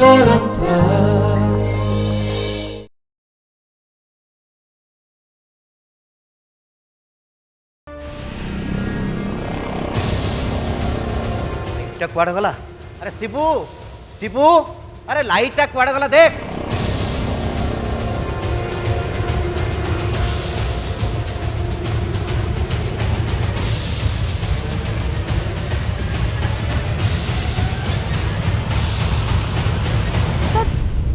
Light कुआड़े गला? अरे शिबू शिबू, अरे लाइट कुआड़े गला देख।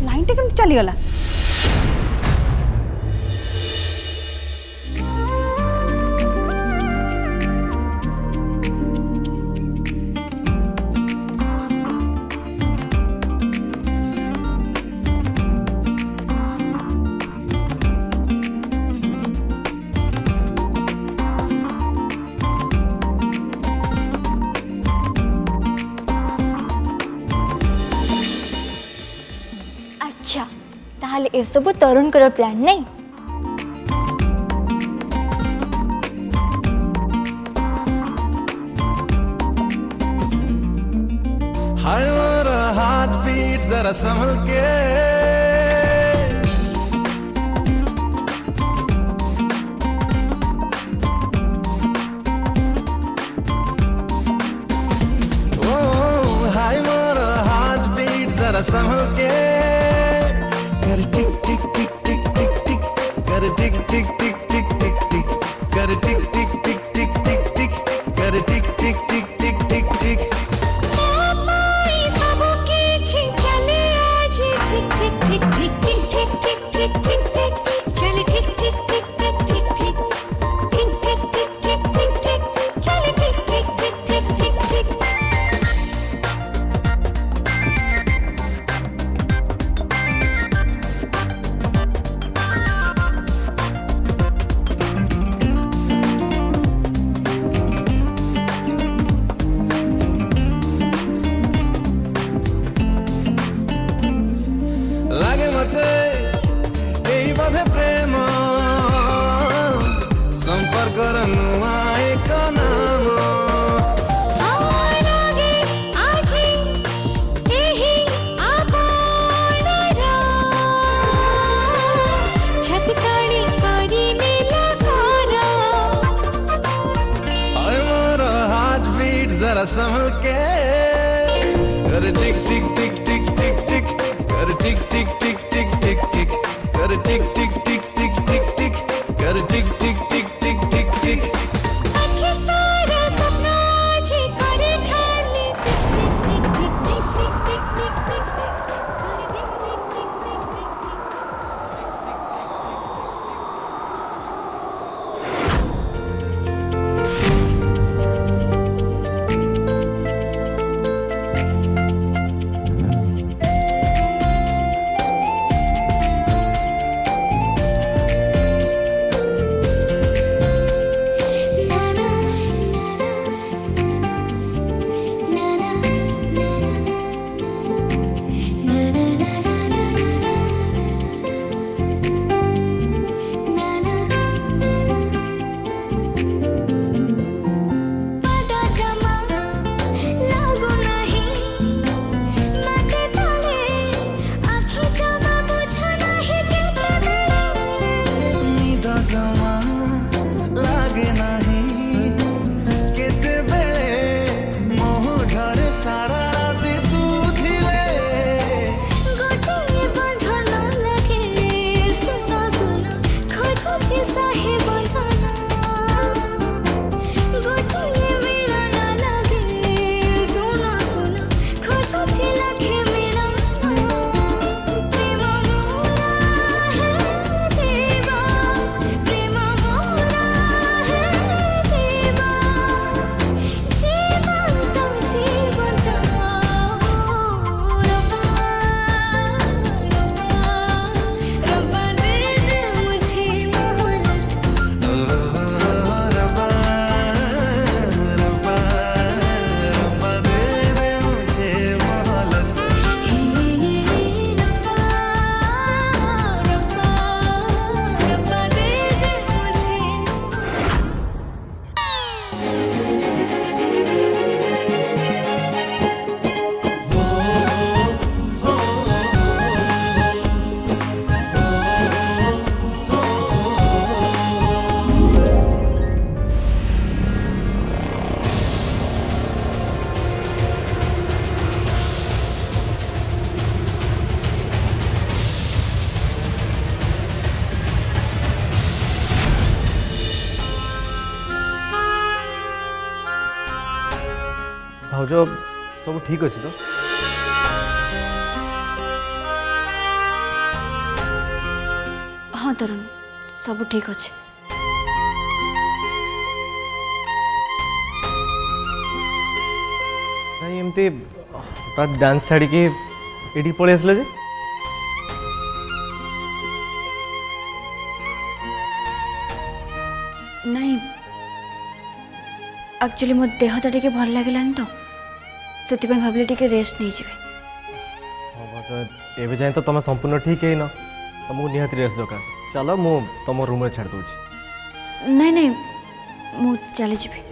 लाइन टे केमती चलीगला? अच्छा ताहले ए सब तरुण कर प्लान नहीं? हाय मेरा हार्ट बीट जरा संभल के, ओ हाय मेरा हार्ट बीट जरा संभल के, कर टिक टिक टिक टिक टिक टिक, कर टिक टिक टिक टिक टिक टिक, कर टिक टिक टिक टिक टिक टिक, कर टिक टिक टिक टिक टिक टिक। लागे मते एई बाधे प्रेम संपर्क नुआ एक नाम, जरा संभल के, कर टिक टिक टिक टिक टिक टिक, कर टिक टिक टिक टिक टिक टिक, कर टिक टिक टिक टिक टिक टिक, कर टिक टिक टिक टिक टिक टिक। भाउज सब ठीक अच्छे तो हाँ तरुण सब ठीक अच्छे। नहीं एमती हठात डांस छाड़ी ये पलि आसल जे नहीं एक्चुअली मो देहटा टिके भल लगे तो से भाविले टिके रेस्ट नहीं जाए। हाँ भाउज एवं जाए तो तुम संपूर्ण ठीक है न तुमको निहाती रेस्ट दरकार चलो मु तुम रूम में छाड़ दूँ। नहीं नहीं मु चली जी।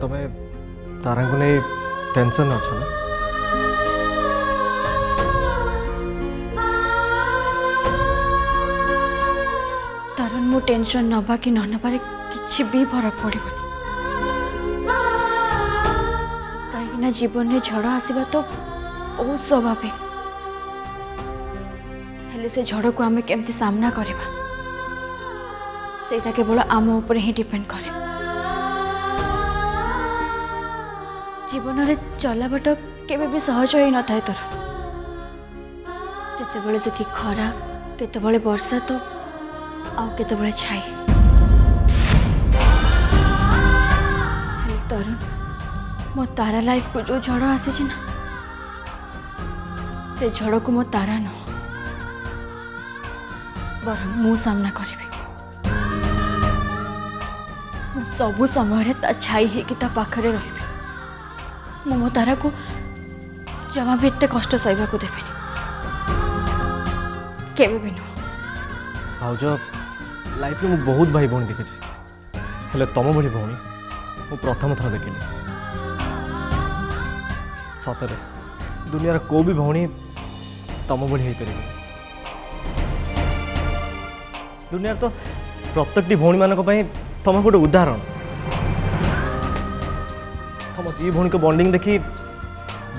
तुम्हें तारा को नहीं टेंशन अच्छे ना तरुण मु टेंशन नवा कि न नबार किसी भी फरक पड़े कहीं जीवन में झड़ आसवा तो बहुत स्वाभाविक हेले से झड़ को आम केमती सामना करवा से केवल आम उपर ही डिपेंड करे। जीवन में चला बाट केवे भी सहज हो न था तोर केते से खरा केते वर्षा तो आउ केते छाई तरुण मो तारा लाइफ को जो झड़ आसी ना से झड़ को मो तारा न बरं मु सामना करी सबु समय ता छाई है कि ता पाखरे रही मु मो तारा को जमा भी एत कष्ट सहवा को देवी केवे भी नुह। भाउज लाइफ में बहुत भाई भौणी देखी हेले तुम भली भौणी मु प्रथम थर देखिली सतरे दुनियार को भी भौणी तुम भली हो पार दुनियार तो प्रत्येक भौणी मानक तुम गोटे उदाहरण तुम दी भौणी को बॉन्डिंग देखी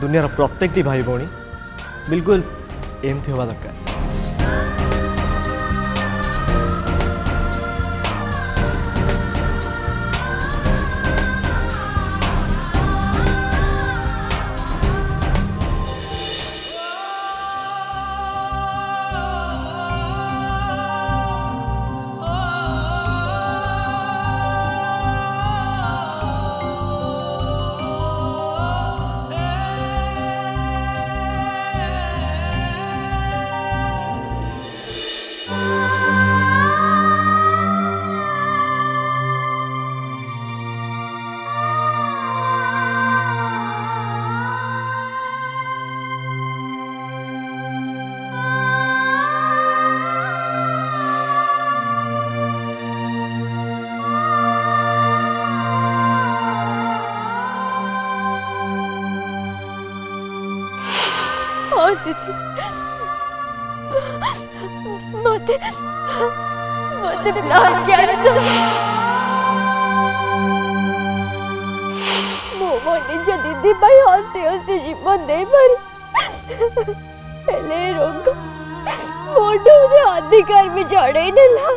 दुनियार प्रत्येक भाई भौणी बिल्कुल एमती हवा दरकार। हाँ दीदी मते मते ब्लड कैंसर मो निज दीदी भाई हसी हसी जीवन दे पारी हेले रोग मोटो से अधिकार में चढ़े नेला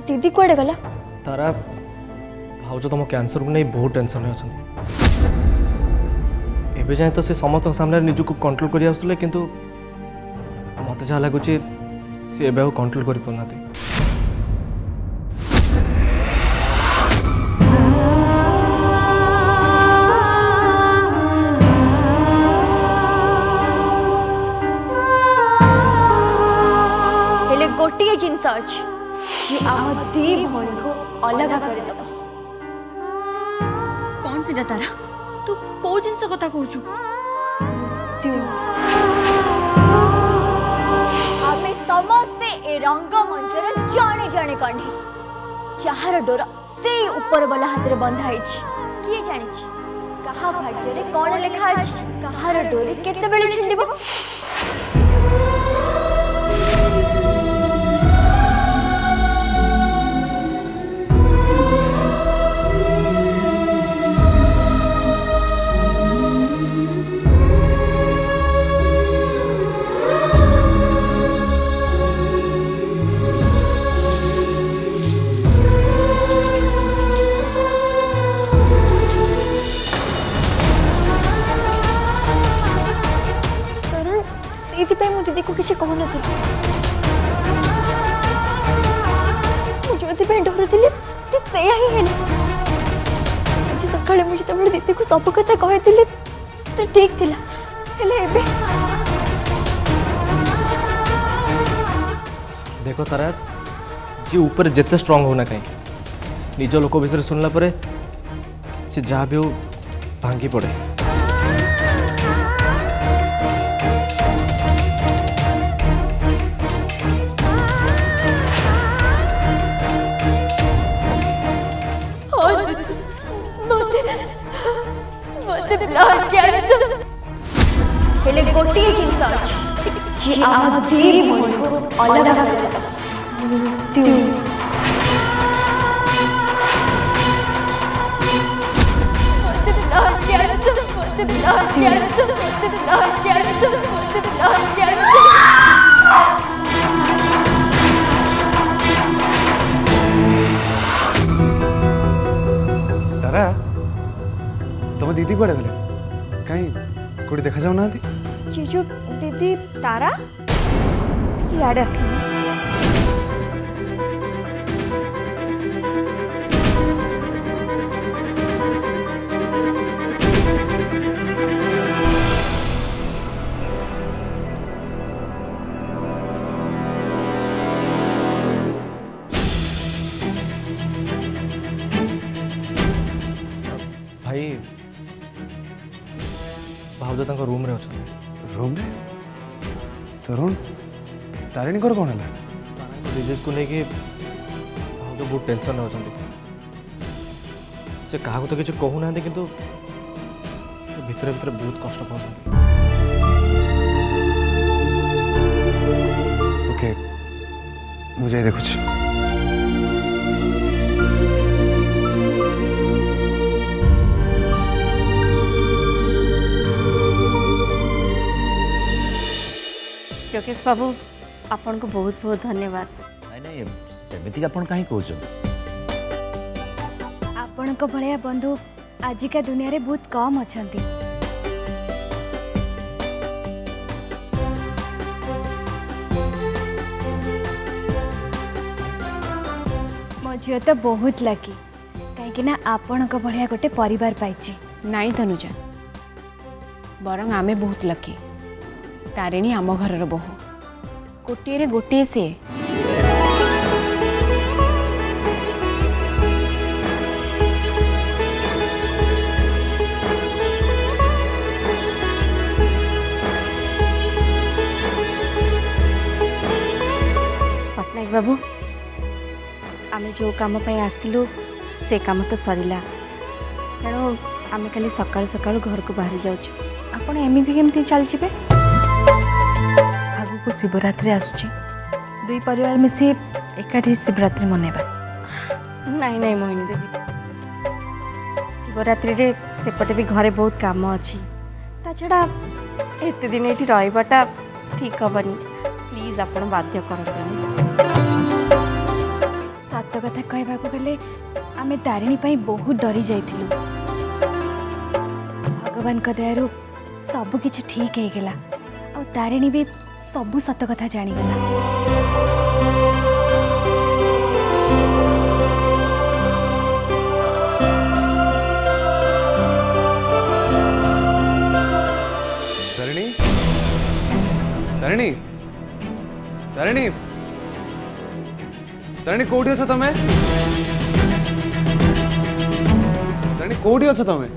दीदी कौड़े गला तारा भाउज तुम कैंसर को नहीं बहुत टेंशन में अच्छा एवं जाए तो से समस्त सामने निजक कंट्रोल कर आसुले किंतु मत जहाँ लगुच सी कंट्रोल कर पाना दी भौणी को अलग कर दब कौन सीटा तारा तू को जिनस कथा कहूचु आमे समस्ते ए रंग मंचर जाने जाने कंढी चाहर डोर से ऊपर वाला हाथ रे बंधा है किए जानी कहा भाग्य रे कौन लिखा अछि कहार डोरी केते बेले छिंडिबो दीदी को किसी कहन जो डर थी ठीक से ही है सका मुझे दीदी को सब कथा कही तो ठीक थिला देख तारा जी ऊपर जिते स्ट्रांग होना कहीं निज लोक विषय सुनला परे से जहाँ भी हो भांगी पड़े हेले गोटी जिनस जे आम देरी को अलग कर मृत्यु तारा तुम दीदी कुआड़े गले कहीं कोई देखा जाऊ ना जीजू दीदी तारा इे आस भाई भाउज तांको रूम रे अछन रूम रे तरुण तारिणी कर कौन है डिजीज को लेके भाउज बहुत टेंशन में अछन से कहा तो किसी कहू ना किंतु से भितर भितर बहुत कष्ट पाउछन ओके मुझे देखुछ जोगेश बाबू आपन को बहुत बहुत धन्यवाद नहीं नहीं सेमिति आपण काहे कहउछ आपण को भलिया बंधु आजिका दुनिया रे बहुत कम अछंती मो झियो तो बहुत लकी कहीं ना आपण को भलिया गोटे परिवार पाइची नाई तनुजा बरंग आमे बहुत लकी तारिणी आम घर बहु गोटे गोटे से पटनायक बाबू आमे जो काम पे आसलु से काम तो सरला तेणु आमे खाली सकाळ सकाळ घर को बाहरी जाउछु आपण एमिति केमति चल जिबे आगु को शिवरात्रि आसुची दुई परिवार मिसी एकाठी शिवरात्रि मनेबा नहीं नहीं मोहिनी देवी शिवरात्रि रे सेपटे भी घरे बहुत काम अछि ता छड़ा एते दिन एठी रहबाटा ठीक हबनी प्लीज आपण बाध्य करंतु सत कथा कहबाक गले आमे तारिणी पाई बहुत डरी जाइथिलु भगवान का दयारु सब किछ ठीक हे गेला और तारिणी भी सब सत कथा जानी गला तारिणी तारिणी तारिणी ତାରିଣୀ କୋଉଠି ଅଛ ତମେ? ତାରିଣୀ କୋଉଠି ଅଛ ତମେ?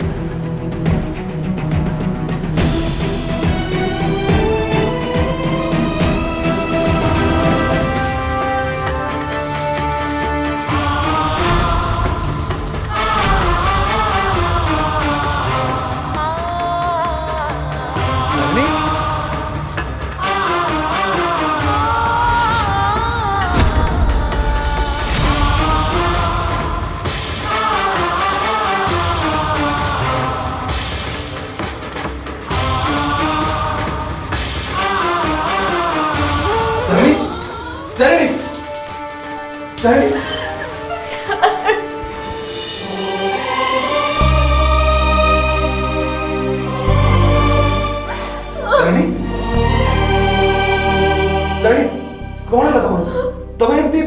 कौन है तुम तुम्हें एमती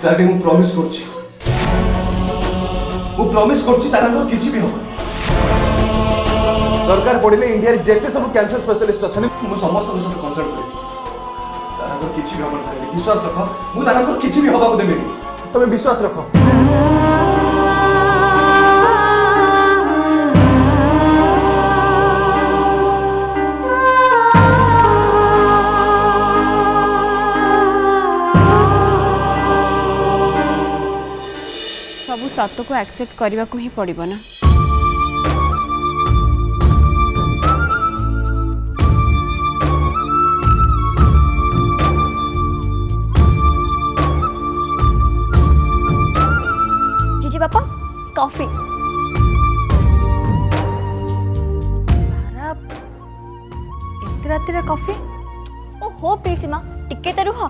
तारे मु प्रॉमिस करछि तारंगर किछि भी हो दरकार पड़िले इंडिया रे जेते सब कैंसर स्पेशलिस्ट अछन मु समस्त के सब कंसल्ट करी तारंगर किछि भी हमर तारे विश्वास रख मु तारंगर किछि भी होबा को देबेनी तमे विश्वास रख सब सत को एक्सेप्ट करने को ही पड़ो ना। जीजी पापा कॉफी एते राति रे कॉफी ओ हो पीसीमा टिके तो रुह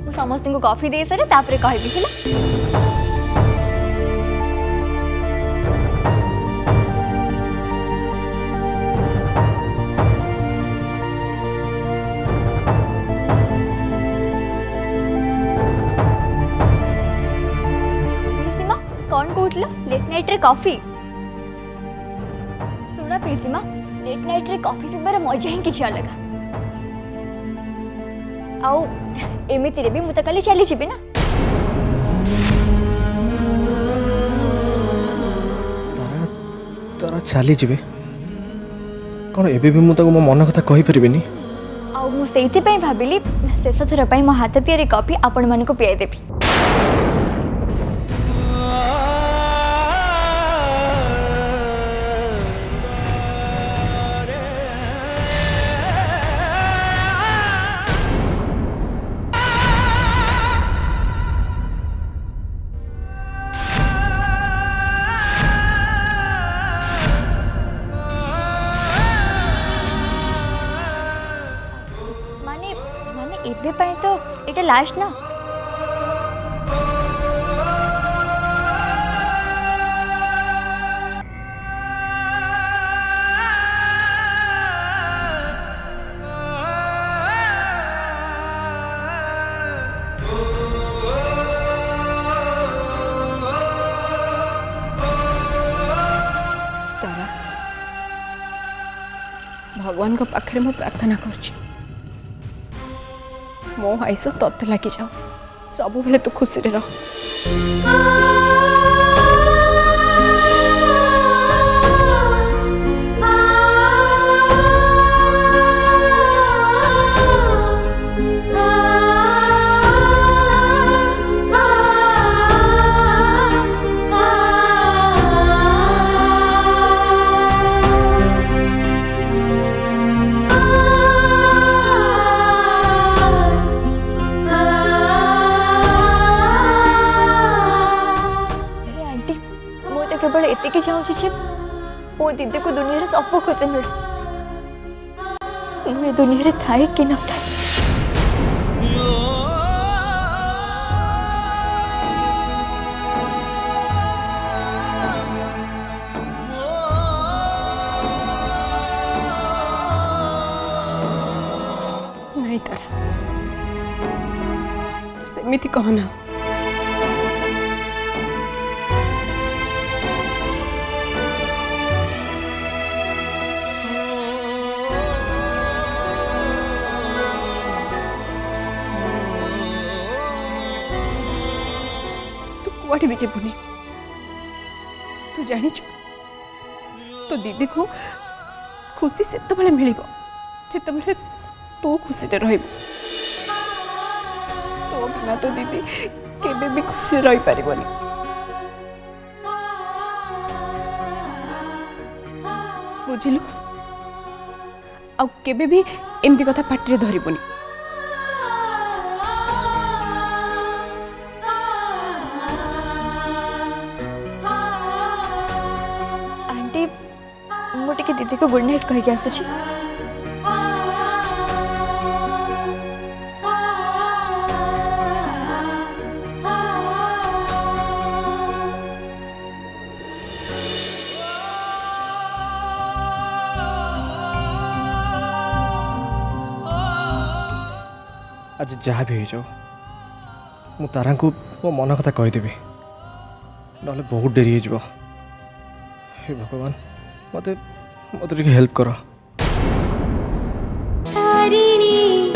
मु समस्त को कॉफी दे सारे तापरे कहबी हिला कौन कहूल लेट नाइट रे कॉफी सुना पीसीमा लेट नाइट रे कॉफी पीबार मजा ही किसी अलग आउ एमिति रे भी मु त काली चली छिबी ना तारा तारा चली जिबे कोन एबे भी मु ताको मो मन कथा कहि परिबेनी आउ मु सेइति पई भाबिली शेष थर पई मो हाथ तियारी कॉफी आपण मन को पियाई देबी एबे पाई तो एटा लास्ट ना तारा भगवान को पाखरे मु प्रार्थना करछि मो आईस तोते लगी जाओ सब बेले तू खुशी रह केवल एतिकी चाहूँ जे मो दीदी को दुनिया सब खुशी मिलू मुझे दुनिया थाए कि न थाए एमिति कहना तू कुआड़े भी जीवनी तू जानी तो दीदी को खुशी से मिल जिते तू खुशी रही तो बिना तो दीदी केबे भी खुशी रही पारिबनी बुझिलु आ केबे भी एमती कथा पाटिरे धरिबनी आंटी मुझे दीदी को गुड नाइट कह के आसुची आज जहाँ भी हो मु तारा को मो मन कथा कहीदेवी ना बहुत डेरी हो भगवान मत मत हेल्प कर तारिणी